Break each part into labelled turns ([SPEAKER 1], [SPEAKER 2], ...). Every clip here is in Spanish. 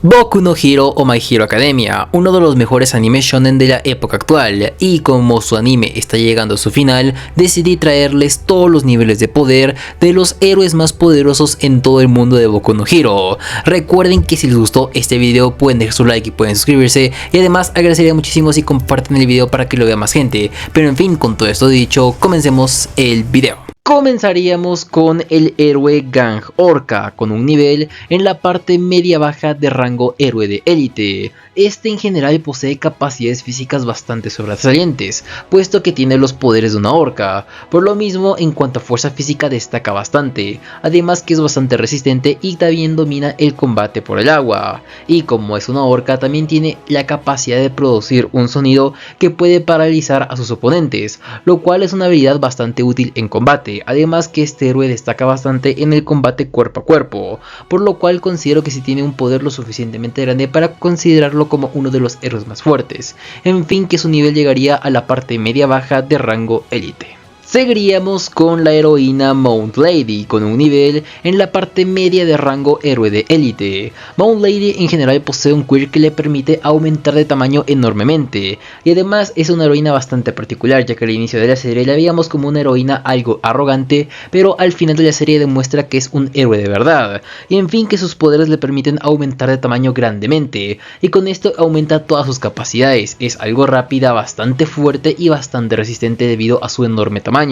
[SPEAKER 1] Boku no Hero o My Hero Academia, uno de los mejores animes shonen de la época actual, y como su anime está llegando a su final, decidí traerles todos los niveles de poder de los héroes más poderosos en todo el mundo de Boku no Hero. Recuerden que si les gustó este video pueden dejar su like y pueden suscribirse, y además agradecería muchísimo si comparten el video para que lo vea más gente. Pero en fin, con todo esto dicho, comencemos el video. Comenzaríamos con el héroe Gang Orca, con un nivel en la parte media baja de rango héroe de élite. Este en general posee capacidades físicas bastante sobresalientes, puesto que tiene los poderes de una orca. Por lo mismo, en cuanto a fuerza física destaca bastante, además que es bastante resistente y también domina el combate por el agua. Y como es una orca, también tiene la capacidad de producir un sonido que puede paralizar a sus oponentes, lo cual es una habilidad bastante útil en combate. Además que este héroe destaca bastante en el combate cuerpo a cuerpo, por lo cual considero que sí tiene un poder lo suficientemente grande para considerarlo como uno de los héroes más fuertes. En fin, que su nivel llegaría a la parte media baja de rango élite. Seguiríamos con la heroína Mount Lady, con un nivel en la parte media de rango héroe de élite. Mount Lady en general posee un quirk que le permite aumentar de tamaño enormemente, y además es una heroína bastante particular, ya que al inicio de la serie la veíamos como una heroína algo arrogante, pero al final de la serie demuestra que es un héroe de verdad, y en fin que sus poderes le permiten aumentar de tamaño grandemente, y con esto aumenta todas sus capacidades. Es algo rápida, bastante fuerte y bastante resistente debido a su enorme tamaño.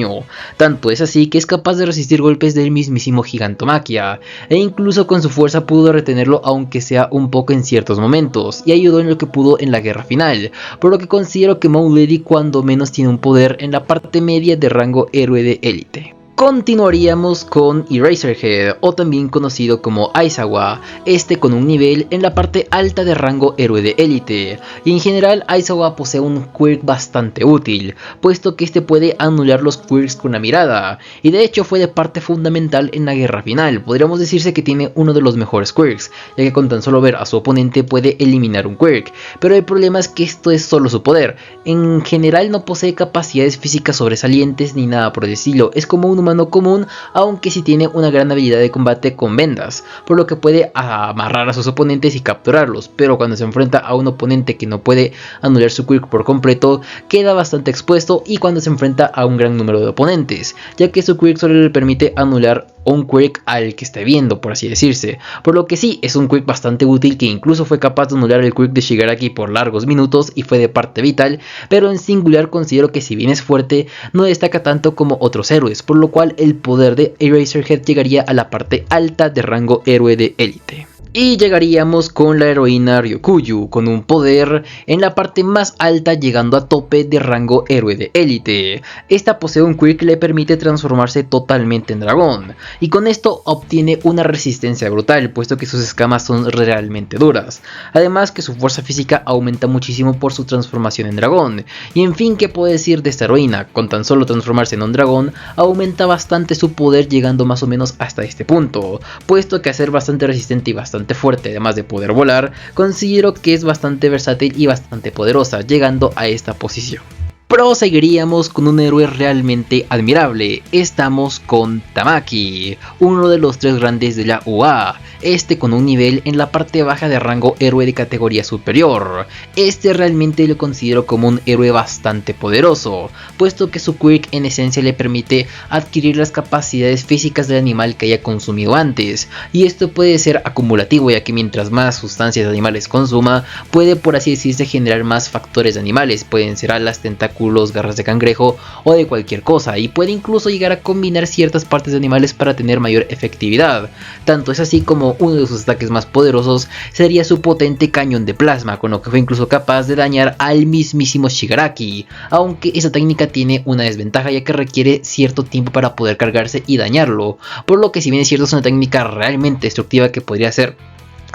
[SPEAKER 1] Tanto es así que es capaz de resistir golpes del mismísimo Gigantomachia, e incluso con su fuerza pudo retenerlo aunque sea un poco en ciertos momentos, y ayudó en lo que pudo en la guerra final, por lo que considero que Mount Lady cuando menos tiene un poder en la parte media de rango héroe de élite. Continuaríamos con Eraserhead, o también conocido como Aizawa, este con un nivel en la parte alta de rango héroe de élite, y en general Aizawa posee un quirk bastante útil, puesto que este puede anular los quirks con la mirada, y de hecho fue de parte fundamental en la guerra final. Podríamos decirse que tiene uno de los mejores quirks, ya que con tan solo ver a su oponente puede eliminar un quirk, pero el problema es que esto es solo su poder. En general no posee capacidades físicas sobresalientes ni nada por el estilo, es como un humano común, aunque sí tiene una gran habilidad de combate con vendas, por lo que puede amarrar a sus oponentes y capturarlos, pero cuando se enfrenta a un oponente que no puede anular su quirk por completo, queda bastante expuesto, y cuando se enfrenta a un gran número de oponentes, ya que su quirk solo le permite anular un quirk al que esté viendo, por así decirse, por lo que sí, es un quirk bastante útil, que incluso fue capaz de anular el quirk de Shigaraki por largos minutos y fue de parte vital, pero en singular considero que si bien es fuerte, no destaca tanto como otros héroes, por lo cual el poder de Eraserhead llegaría a la parte alta de rango héroe de élite. Y llegaríamos con la heroína Ryokuyu, con un poder en la parte más alta llegando a tope de rango héroe de élite. Esta posee un quirk que le permite transformarse totalmente en dragón, y con esto obtiene una resistencia brutal, puesto que sus escamas son realmente duras. Además que su fuerza física aumenta muchísimo por su transformación en dragón. Y en fin, ¿qué puedo decir de esta heroína? Con tan solo transformarse en un dragón, aumenta bastante su poder, llegando más o menos hasta este punto, puesto que al ser bastante resistente y bastante fuerte, además de poder volar, considero que es bastante versátil y bastante poderosa, llegando a esta posición. Proseguiríamos con un héroe realmente admirable. Estamos con Tamaki, uno de los tres grandes de la UA, este con un nivel en la parte baja de rango héroe de categoría superior. Este realmente lo considero como un héroe bastante poderoso, puesto que su quirk en esencia le permite adquirir las capacidades físicas del animal que haya consumido antes, y esto puede ser acumulativo, ya que mientras más sustancias de animales consuma, puede por así decirse generar más factores de animales. Pueden ser alas, tentáculos, garras de cangrejo o de cualquier cosa, y puede incluso llegar a combinar ciertas partes de animales para tener mayor efectividad. Tanto es así como uno de sus ataques más poderosos sería su potente cañón de plasma, con lo que fue incluso capaz de dañar al mismísimo Shigaraki, aunque esa técnica tiene una desventaja, ya que requiere cierto tiempo para poder cargarse y dañarlo, por lo que si bien es cierto es una técnica realmente destructiva que podría ser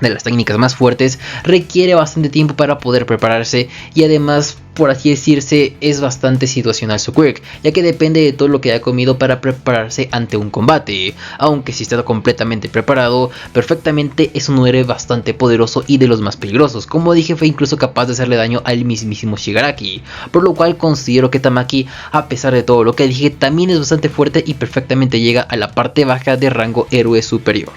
[SPEAKER 1] de las técnicas más fuertes, requiere bastante tiempo para poder prepararse, y además, por así decirse, es bastante situacional su quirk, ya que depende de todo lo que haya comido para prepararse ante un combate. Aunque si está completamente preparado, perfectamente es un héroe bastante poderoso y de los más peligrosos. Como dije, fue incluso capaz de hacerle daño al mismísimo Shigaraki, por lo cual considero que Tamaki, a pesar de todo lo que dije, también es bastante fuerte y perfectamente llega a la parte baja de rango héroe superior.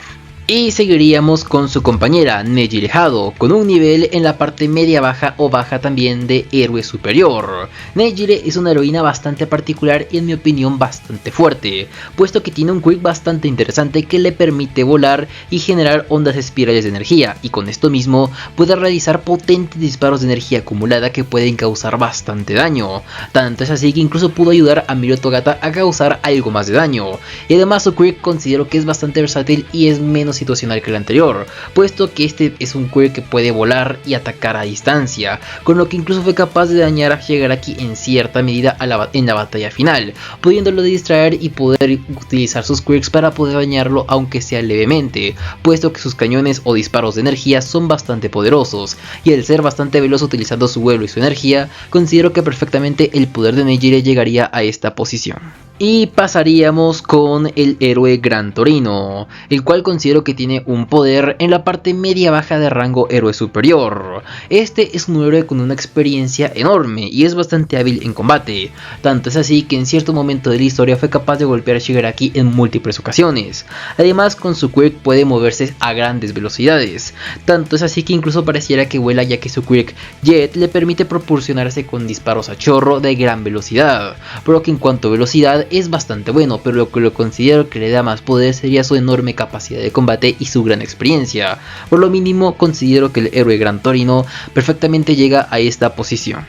[SPEAKER 1] Y seguiríamos con su compañera Nejire Hado, con un nivel en la parte media baja o baja también de héroe superior. Nejire es una heroína bastante particular y en mi opinión bastante fuerte, puesto que tiene un quirk bastante interesante que le permite volar y generar ondas espirales de energía, y con esto mismo puede realizar potentes disparos de energía acumulada que pueden causar bastante daño. Tanto es así que incluso pudo ayudar a Mirio Togata a causar algo más de daño, y además su quirk considero que es bastante versátil y es menos situacional que el anterior, puesto que este es un quirk que puede volar y atacar a distancia, con lo que incluso fue capaz de dañar a Shigaraki en cierta medida en la batalla final, pudiéndolo distraer y poder utilizar sus quirks para poder dañarlo aunque sea levemente, puesto que sus cañones o disparos de energía son bastante poderosos, y al ser bastante veloz utilizando su vuelo y su energía, considero que perfectamente el poder de Nejire llegaría a esta posición. Y pasaríamos con el héroe Gran Torino, el cual considero que tiene un poder en la parte media baja de rango héroe superior. Este es un héroe con una experiencia enorme y es bastante hábil en combate, tanto es así que en cierto momento de la historia fue capaz de golpear a Shigaraki en múltiples ocasiones. Además, con su quirk puede moverse a grandes velocidades, tanto es así que incluso pareciera que vuela, ya que su quirk Jet le permite propulsionarse con disparos a chorro de gran velocidad, por lo que en cuanto a velocidad es bastante bueno, pero lo que lo considero que le da más poder sería su enorme capacidad de combate y su gran experiencia. Por lo mínimo considero que el héroe Gran Torino perfectamente llega a esta posición.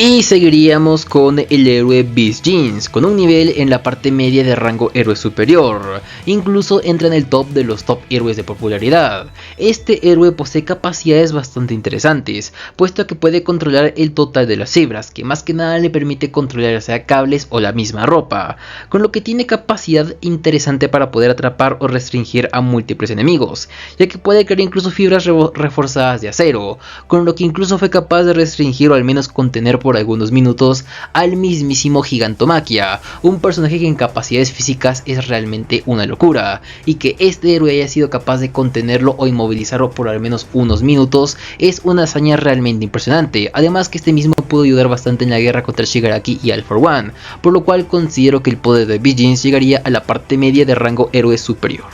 [SPEAKER 1] Y seguiríamos con el héroe Beast Jeans, con un nivel en la parte media de rango héroe superior. Incluso entra en el top de los top héroes de popularidad. Este héroe posee capacidades bastante interesantes, puesto que puede controlar el total de las hebras, que más que nada le permite controlar ya sea cables o la misma ropa, con lo que tiene capacidad interesante para poder atrapar o restringir a múltiples enemigos, ya que puede crear incluso fibras reforzadas de acero, con lo que incluso fue capaz de restringir o al menos contener por algunos minutos al mismísimo Gigantomachia, un personaje que en capacidades físicas es realmente una locura, y que este héroe haya sido capaz de contenerlo o inmovilizarlo por al menos unos minutos es una hazaña realmente impresionante. Además que este mismo pudo ayudar bastante en la guerra contra Shigaraki y All For One, por lo cual considero que el poder de Beast Jeans llegaría a la parte media de rango héroe superior.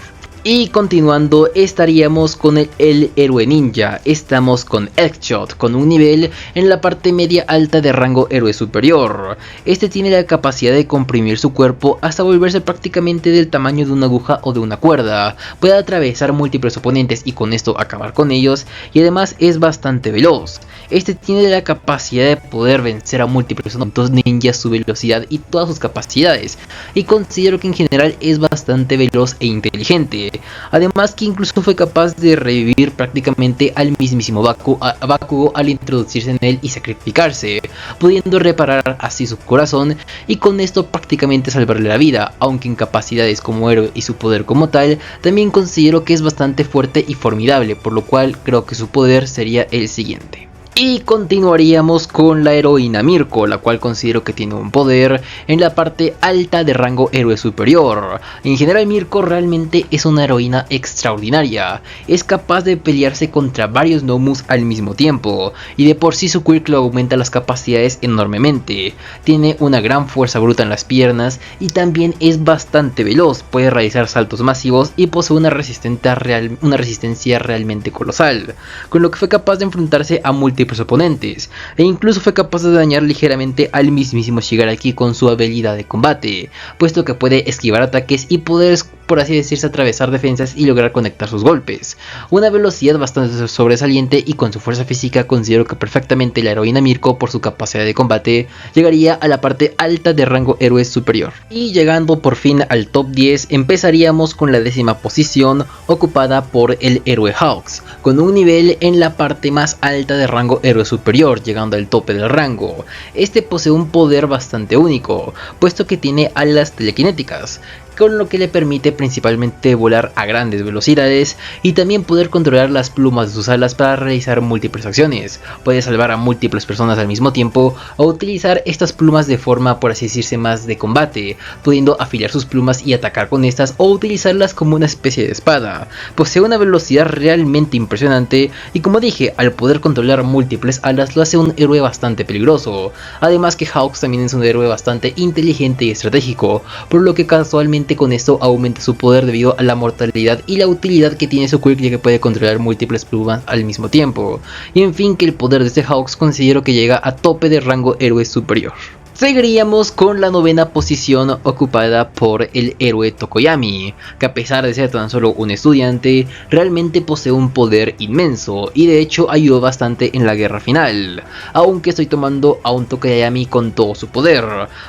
[SPEAKER 1] Y continuando estaríamos con el héroe ninja. Estamos con Eggshot, con un nivel en la parte media alta de rango héroe superior. Este tiene la capacidad de comprimir su cuerpo hasta volverse prácticamente del tamaño de una aguja o de una cuerda. Puede atravesar múltiples oponentes y con esto acabar con ellos, y además es bastante veloz. Este tiene la capacidad de poder vencer a múltiples ninjas, su velocidad y todas sus capacidades, y considero que en general es bastante veloz e inteligente. Además que incluso fue capaz de revivir prácticamente al mismísimo Bakugo al introducirse en él y sacrificarse, pudiendo reparar así su corazón y con esto prácticamente salvarle la vida, aunque en capacidades como héroe y su poder como tal, también considero que es bastante fuerte y formidable, por lo cual creo que su poder sería el siguiente. Y continuaríamos con la heroína Mirko, la cual considero que tiene un poder en la parte alta de rango héroe superior. En general Mirko realmente es una heroína extraordinaria, es capaz de pelearse contra varios Nomus al mismo tiempo, y de por sí su quirk le aumenta las capacidades enormemente. Tiene una gran fuerza bruta en las piernas y también es bastante veloz, puede realizar saltos masivos y posee una resistencia realmente colosal, con lo que fue capaz de enfrentarse a múltiples oponentes, e incluso fue capaz de dañar ligeramente al mismísimo Shigaraki con su habilidad de combate, puesto que puede esquivar ataques y poder, por así decirse, atravesar defensas y lograr conectar sus golpes. Una velocidad bastante sobresaliente, y con su fuerza física considero que perfectamente la heroína Mirko, por su capacidad de combate, llegaría a la parte alta de rango héroe superior. Y llegando por fin al top 10, empezaríamos con la 10ª posición, ocupada por el héroe Hawks, con un nivel en la parte más alta de rango héroe superior, llegando al tope del rango. Este posee un poder bastante único, puesto que tiene alas telequinéticas, con lo que le permite principalmente volar a grandes velocidades y también poder controlar las plumas de sus alas para realizar múltiples acciones. Puede salvar a múltiples personas al mismo tiempo o utilizar estas plumas de forma, por así decirse, más de combate, pudiendo afilar sus plumas y atacar con estas o utilizarlas como una especie de espada. Posee una velocidad realmente impresionante y, como dije, al poder controlar múltiples alas lo hace un héroe bastante peligroso. Además que Hawks también es un héroe bastante inteligente y estratégico, por lo que casualmente prácticamente con esto aumenta su poder debido a la mortalidad y la utilidad que tiene su quirk, ya que puede controlar múltiples plumas al mismo tiempo. Y en fin, que el poder de este Hawks considero que llega a tope de rango héroe superior. Seguiríamos con la novena posición ocupada por el héroe Tokoyami, que a pesar de ser tan solo un estudiante, realmente posee un poder inmenso y de hecho ayudó bastante en la guerra final, aunque estoy tomando a un Tokoyami con todo su poder,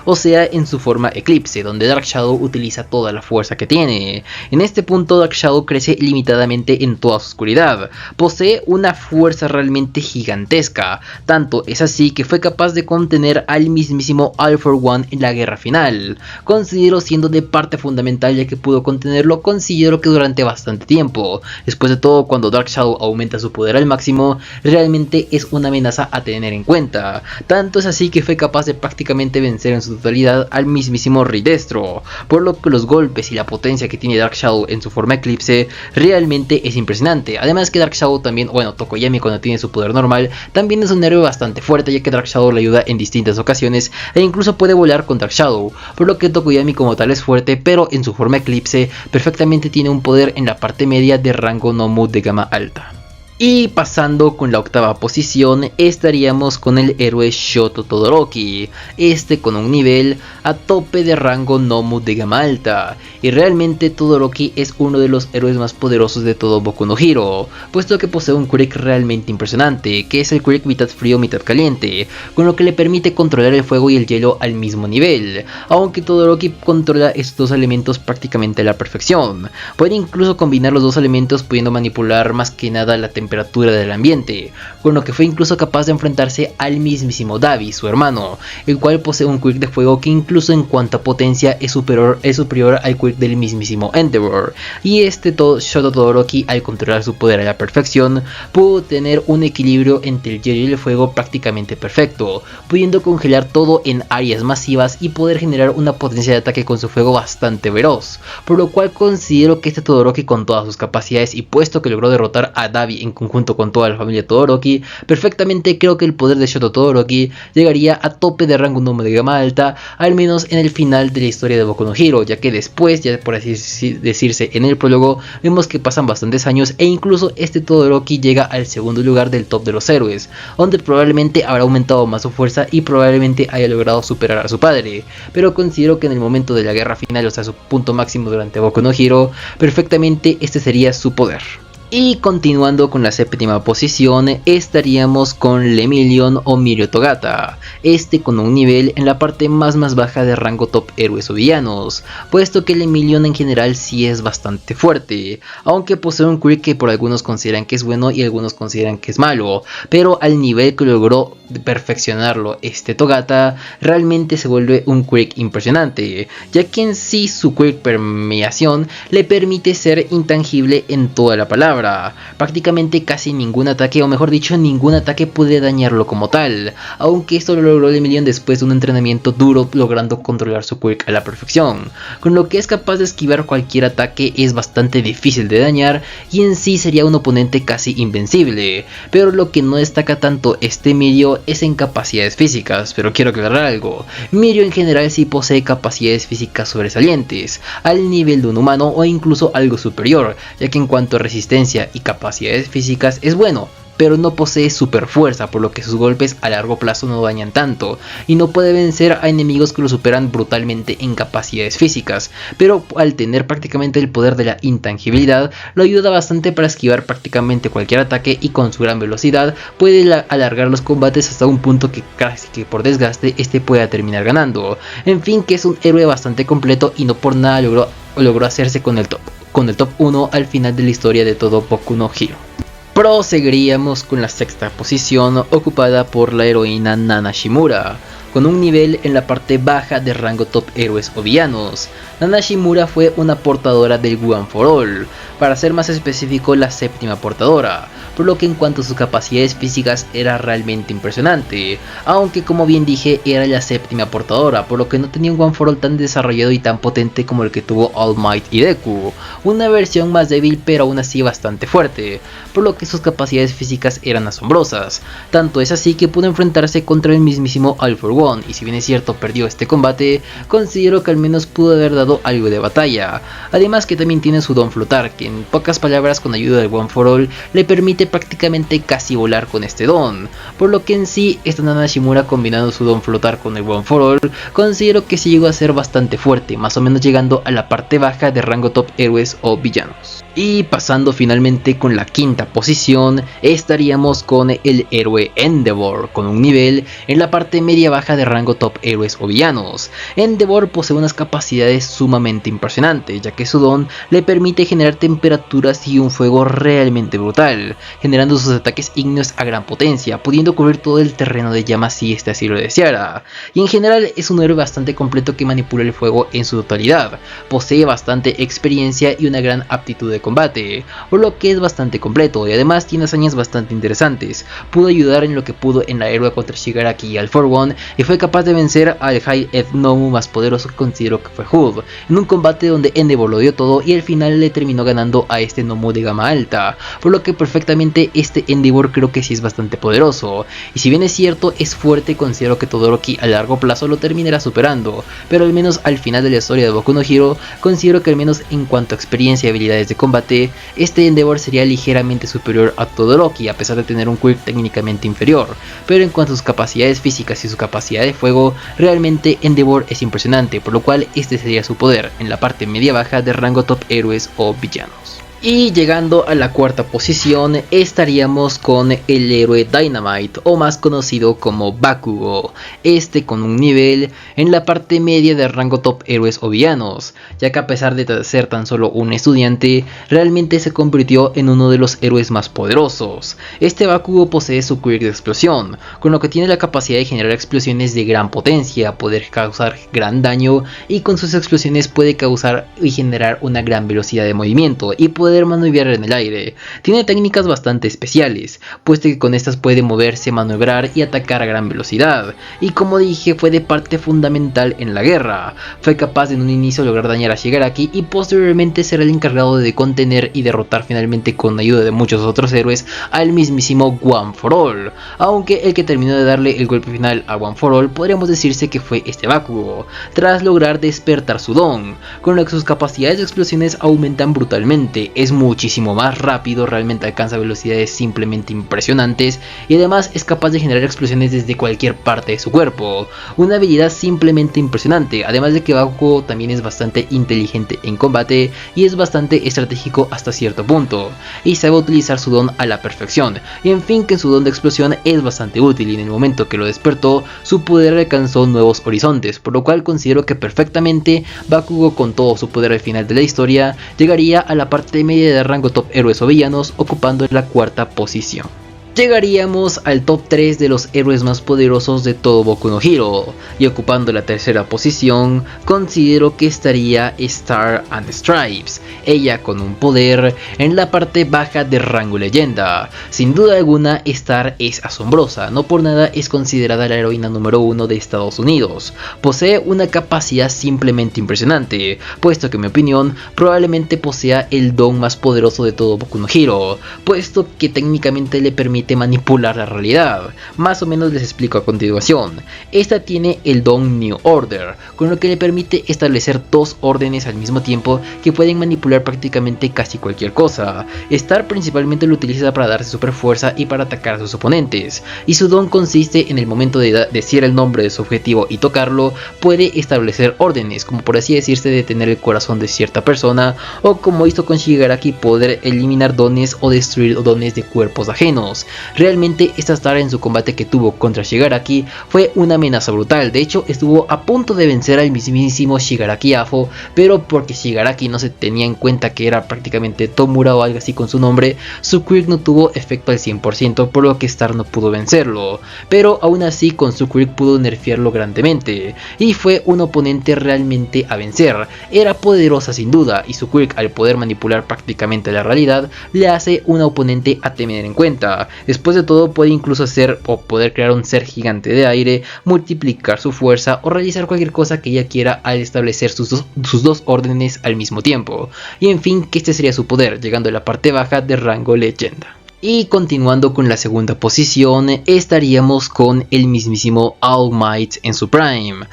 [SPEAKER 1] o sea en su forma Eclipse, donde Dark Shadow utiliza toda la fuerza que tiene. En este punto Dark Shadow crece limitadamente en toda su oscuridad, posee una fuerza realmente gigantesca, tanto es así que fue capaz de contener al mismísimo All for One en la guerra final. Considero siendo de parte fundamental, ya que pudo contenerlo, considero que durante bastante tiempo. Después de todo, cuando Dark Shadow aumenta su poder al máximo, realmente es una amenaza a tener en cuenta. Tanto es así que fue capaz de prácticamente vencer en su totalidad al mismísimo Rey Destro, por lo que los golpes y la potencia que tiene Dark Shadow en su forma Eclipse realmente es impresionante. Además que Dark Shadow también, bueno, Tokoyami cuando tiene su poder normal, también es un héroe bastante fuerte, ya que Dark Shadow le ayuda en distintas ocasiones e incluso puede volar con Dark Shadow, por lo que Tokoyami como tal es fuerte, pero en su forma Eclipse perfectamente tiene un poder en la parte media de rango Nomu de gama alta. Y pasando con la octava posición estaríamos con el héroe Shoto Todoroki, este con un nivel a tope de rango Nomu de gama alta, y realmente Todoroki es uno de los héroes más poderosos de todo Boku no Hero, puesto que posee un quirk realmente impresionante, que es el quirk mitad frío mitad caliente, con lo que le permite controlar el fuego y el hielo al mismo nivel, aunque Todoroki controla estos dos elementos prácticamente a la perfección. Puede incluso combinar los dos elementos pudiendo manipular más que nada la temperatura del ambiente, con lo que fue incluso capaz de enfrentarse al mismísimo Dabi, su hermano, el cual posee un quirk de fuego que incluso en cuanto a potencia es superior al quirk del mismísimo Endeavor, y este Shoto Todoroki, al controlar su poder a la perfección, pudo tener un equilibrio entre el hielo y el fuego prácticamente perfecto, pudiendo congelar todo en áreas masivas y poder generar una potencia de ataque con su fuego bastante veloz, por lo cual considero que este Todoroki, con todas sus capacidades y puesto que logró derrotar a Dabi en conjunto con toda la familia Todoroki, perfectamente creo que el poder de Shoto Todoroki llegaría a tope de rango Nomu de gama alta, al menos en el final de la historia de Boku no Hero, ya que después, ya por así decirse en el prólogo, vemos que pasan bastantes años e incluso este Todoroki llega al segundo lugar del top de los héroes, donde probablemente habrá aumentado más su fuerza y probablemente haya logrado superar a su padre, pero considero que en el momento de la guerra final, o sea su punto máximo durante Boku no Hero, perfectamente este sería su poder. Y continuando con la séptima posición estaríamos con Lemillion o Mirio Togata, este con un nivel en la parte más baja de rango top héroes o villanos, puesto que Lemillion en general sí es bastante fuerte, aunque posee un quirk que por algunos consideran que es bueno y algunos consideran que es malo, pero al nivel que logró perfeccionarlo este Togata, realmente se vuelve un quirk impresionante, ya que en sí su quirk permeación le permite ser intangible en toda la palabra. Prácticamente casi ningún ataque, o mejor dicho ningún ataque puede dañarlo como tal, aunque esto lo logró Lemillion después de un entrenamiento duro, logrando controlar su quirk a la perfección, con lo que es capaz de esquivar cualquier ataque, es bastante difícil de dañar y en sí sería un oponente casi invencible. Pero lo que no destaca tanto este Mirio es en capacidades físicas, pero quiero aclarar algo, Mirio en general sí posee capacidades físicas sobresalientes, al nivel de un humano o incluso algo superior, ya que en cuanto a resistencia y capacidades físicas es bueno, pero no posee super fuerza, por lo que sus golpes a largo plazo no dañan tanto, y no puede vencer a enemigos que lo superan brutalmente en capacidades físicas, pero al tener prácticamente el poder de la intangibilidad, lo ayuda bastante para esquivar prácticamente cualquier ataque, y con su gran velocidad puede alargar los combates hasta un punto que casi que por desgaste este pueda terminar ganando. En fin, que es un héroe bastante completo y no por nada logró hacerse con el top 1 al final de la historia de todo Boku no Hero. Proseguiríamos con la sexta posición ocupada por la heroína Nana Shimura, con un nivel en la parte baja de rango top héroes o villanos. Nana Shimura fue una portadora del One for All, para ser más específico la séptima portadora, por lo que en cuanto a sus capacidades físicas era realmente impresionante, aunque como bien dije era la séptima portadora, por lo que no tenía un One for All tan desarrollado y tan potente como el que tuvo All Might y Deku, una versión más débil pero aún así bastante fuerte, por lo que sus capacidades físicas eran asombrosas, tanto es así que pudo enfrentarse contra el mismísimo All for One, y si bien es cierto perdió este combate, considero que al menos pudo haber dado algo de batalla, además que también tiene su don flotar, que en pocas palabras con ayuda del One for All le permite prácticamente casi volar con este don, por lo que en sí esta Nana Shimura combinando su don flotar con el One for All, considero que sí llegó a ser bastante fuerte, más o menos llegando a la parte baja de rango top héroes o villanos. Y pasando finalmente con la quinta posición, estaríamos con el héroe Endeavor, con un nivel en la parte media baja de rango top héroes o villanos. Endeavor posee unas capacidades sumamente impresionantes, ya que su don le permite generar temperaturas y un fuego realmente brutal, generando sus ataques ígneos a gran potencia, pudiendo cubrir todo el terreno de llamas si este así lo deseara. Y en general es un héroe bastante completo que manipula el fuego en su totalidad, posee bastante experiencia y una gran aptitud de combate, por lo que es bastante completo y además tiene hazañas bastante interesantes. Pudo ayudar en lo que pudo en la héroe contra Shigaraki y All for One, y fue capaz de vencer al High Elf Nomu más poderoso que considero que fue Hood, en un combate donde Endeavor lo dio todo y al final le terminó ganando a este Nomu de gama alta, por lo que perfectamente este Endeavor creo que sí es bastante poderoso, y si bien es cierto es fuerte, considero que Todoroki a largo plazo lo terminará superando, pero al menos al final de la historia de Boku no Hero, considero que al menos en cuanto a experiencia y habilidades de combate, este Endeavor sería ligeramente superior a Todoroki, a pesar de tener un quirk técnicamente inferior, pero en cuanto a sus capacidades físicas y su capacidad de fuego, realmente Endeavor es impresionante, por lo cual este sería su poder en la parte media baja de rango top héroes o villanos. Y llegando a la cuarta posición estaríamos con el héroe Dynamite, o más conocido como Bakugo, este con un nivel en la parte media de rango top héroes o villanos, ya que a pesar de ser tan solo un estudiante, realmente se convirtió en uno de los héroes más poderosos. Este Bakugo posee su quirk de explosión, con lo que tiene la capacidad de generar explosiones de gran potencia, poder causar gran daño, y con sus explosiones puede causar y generar una gran velocidad de movimiento y poder maniobrar en el aire. Tiene técnicas bastante especiales, puesto que con estas puede moverse, maniobrar y atacar a gran velocidad, y como dije fue de parte fundamental en la guerra. Fue capaz de en un inicio lograr dañar a Shigaraki y posteriormente será el encargado de contener y derrotar finalmente con ayuda de muchos otros héroes al mismísimo One for All, aunque el que terminó de darle el golpe final a One for All podríamos decirse que fue este Bakugo, tras lograr despertar su don, con lo que sus capacidades de explosiones aumentan brutalmente. Es muchísimo más rápido, realmente alcanza velocidades simplemente impresionantes y además es capaz de generar explosiones desde cualquier parte de su cuerpo, una habilidad simplemente impresionante, además de que Bakugo también es bastante inteligente en combate y es bastante estratégico hasta cierto punto, y sabe utilizar su don a la perfección, y en fin que su don de explosión es bastante útil y en el momento que lo despertó su poder alcanzó nuevos horizontes, por lo cual considero que perfectamente Bakugo con todo su poder al final de la historia llegaría a la parte media de rango top héroes o villanos, ocupando la cuarta posición. Llegaríamos al top 3 de los héroes más poderosos de todo Boku no Hero, y ocupando la tercera posición considero que estaría Star and Stripes, ella con un poder en la parte baja de rango leyenda. Sin duda alguna Star es asombrosa, no por nada es considerada la heroína número 1 de Estados Unidos, posee una capacidad simplemente impresionante, puesto que en mi opinión probablemente posea el don más poderoso de todo Boku no Hero, puesto que técnicamente le permite manipular la realidad. Más o menos les explico a continuación. Esta tiene el don New Order, con lo que le permite establecer dos órdenes al mismo tiempo que pueden manipular prácticamente casi cualquier cosa. Star principalmente lo utiliza para darse super fuerza y para atacar a sus oponentes, y su don consiste en el momento de decir el nombre de su objetivo y tocarlo, puede establecer órdenes, como por así decirse detener el corazón de cierta persona, o como hizo con Shigaraki poder eliminar dones o destruir dones de cuerpos ajenos, Realmente esta Star en su combate que tuvo contra Shigaraki fue una amenaza brutal. De hecho estuvo a punto de vencer al mismísimo Shigaraki Afo, pero porque Shigaraki no se tenía en cuenta que era prácticamente Tomura o algo así con su nombre, su quirk no tuvo efecto al 100%, por lo que Star no pudo vencerlo. Pero aún así con su quirk pudo nerfearlo grandemente y fue un oponente realmente a vencer. Era poderosa sin duda y su quirk, al poder manipular prácticamente la realidad, le hace un oponente a tener en cuenta. Después de todo puede incluso hacer o poder crear un ser gigante de aire, multiplicar su fuerza o realizar cualquier cosa que ella quiera al establecer sus dos órdenes al mismo tiempo. Y en fin, que este sería su poder, llegando a la parte baja de rango leyenda. Y continuando con la segunda posición, estaríamos con el mismísimo All Might en su prime,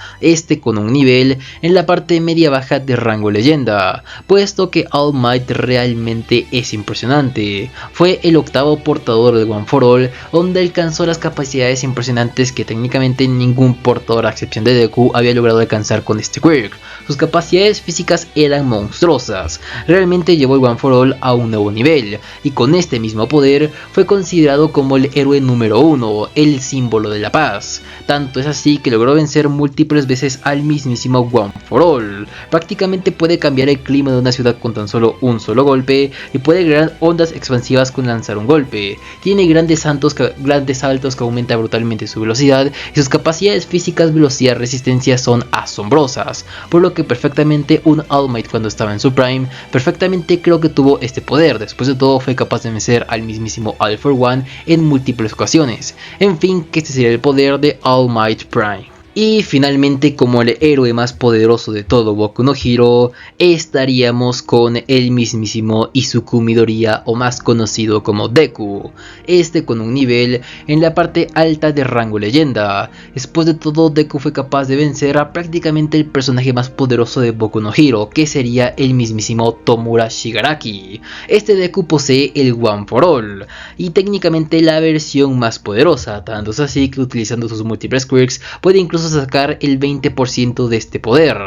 [SPEAKER 1] con un nivel en la parte media baja de rango leyenda, puesto que All Might realmente es impresionante. Fue el octavo portador de One for All, donde alcanzó las capacidades impresionantes que técnicamente ningún portador a excepción de Deku había logrado alcanzar con este quirk. Sus capacidades físicas eran monstruosas, realmente llevó el One for All a un nuevo nivel, y con este mismo poder fue considerado como el héroe número 1, el símbolo de la paz. Tanto es así que logró vencer múltiples veces al mismísimo One for All. Prácticamente puede cambiar el clima de una ciudad con tan solo un solo golpe y puede crear ondas expansivas con lanzar un golpe. Tiene grandes saltos que aumentan brutalmente su velocidad y sus capacidades físicas, velocidad, resistencia son asombrosas. Por lo que perfectamente un All Might cuando estaba en su prime, perfectamente creo que tuvo este poder. Después de todo fue capaz de vencer al mismísimo All for One en múltiples ocasiones. En fin, que este sería el poder de All Might Prime. Y finalmente, como el héroe más poderoso de todo Boku no Hero, estaríamos con el mismísimo Izuku Midoriya, o más conocido como Deku, con un nivel en la parte alta de rango leyenda. Después de todo, Deku fue capaz de vencer a prácticamente el personaje más poderoso de Boku no Hero, que sería el mismísimo Tomura Shigaraki. Deku posee el One for All, y técnicamente la versión más poderosa, tanto es así que utilizando sus múltiples quirks puede incluso sacar el 20% de este poder,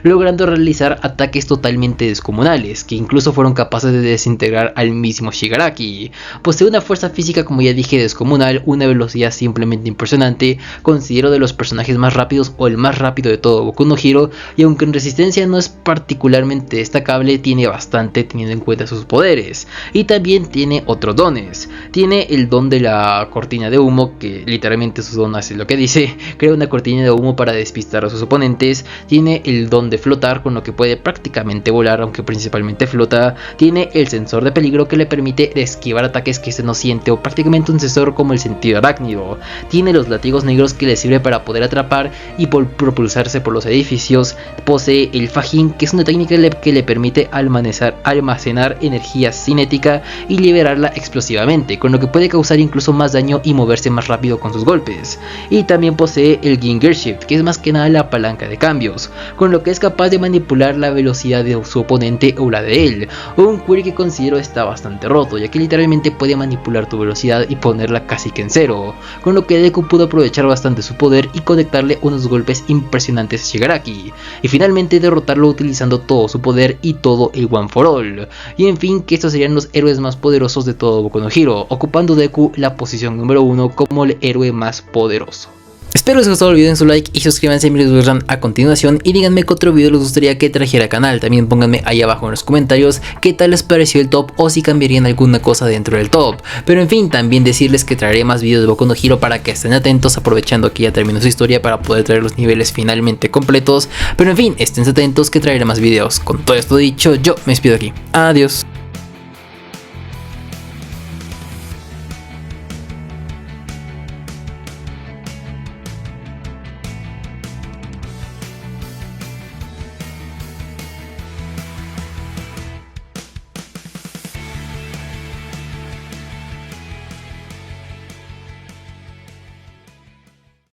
[SPEAKER 1] logrando realizar ataques totalmente descomunales, que incluso fueron capaces de desintegrar al mismo Shigaraki. Posee una fuerza física, como ya dije, descomunal, una velocidad simplemente impresionante, considero de los personajes más rápidos o el más rápido de todo Boku no Hero, y aunque en resistencia no es particularmente destacable, tiene bastante teniendo en cuenta sus poderes. Y también tiene otros dones. Tiene el don de la cortina de humo, que literalmente su don hace lo que dice, crea una cortina de humo para despistar a sus oponentes. Tiene el don de flotar, con lo que puede prácticamente volar, aunque principalmente flota. Tiene el sensor de peligro, que le permite esquivar ataques que se no siente, o prácticamente un sensor como el sentido arácnido. Tiene los látigos negros, que le sirve para poder atrapar y propulsarse por los edificios. Posee el Fajin, que es una técnica que le permite almacenar energía cinética y liberarla explosivamente, con lo que puede causar incluso más daño y moverse más rápido con sus golpes. Y también posee el Ginger Shift, que es más que nada la palanca de cambios, con lo que es capaz de manipular la velocidad de su oponente o la de él. Un quirk que considero está bastante roto, ya que literalmente puede manipular tu velocidad y ponerla casi que en cero, con lo que Deku pudo aprovechar bastante su poder y conectarle unos golpes impresionantes a Shigaraki, y finalmente derrotarlo utilizando todo su poder y todo el One for All. Y en fin, que estos serían los héroes más poderosos de todo Boku no Hero, ocupando Deku la posición número 1 como el héroe más poderoso. Espero les haya gustado el video, den su like y suscríbanse a mi video a continuación, y díganme qué otro video les gustaría que trajera al canal. También pónganme ahí abajo en los comentarios qué tal les pareció el top o si cambiarían alguna cosa dentro del top. Pero en fin, también decirles que traeré más videos de Boku no Hero para que estén atentos, aprovechando que ya terminó su historia para poder traer los niveles finalmente completos. Pero en fin, estén atentos que traeré más videos. Con todo esto dicho, yo me despido aquí. Adiós.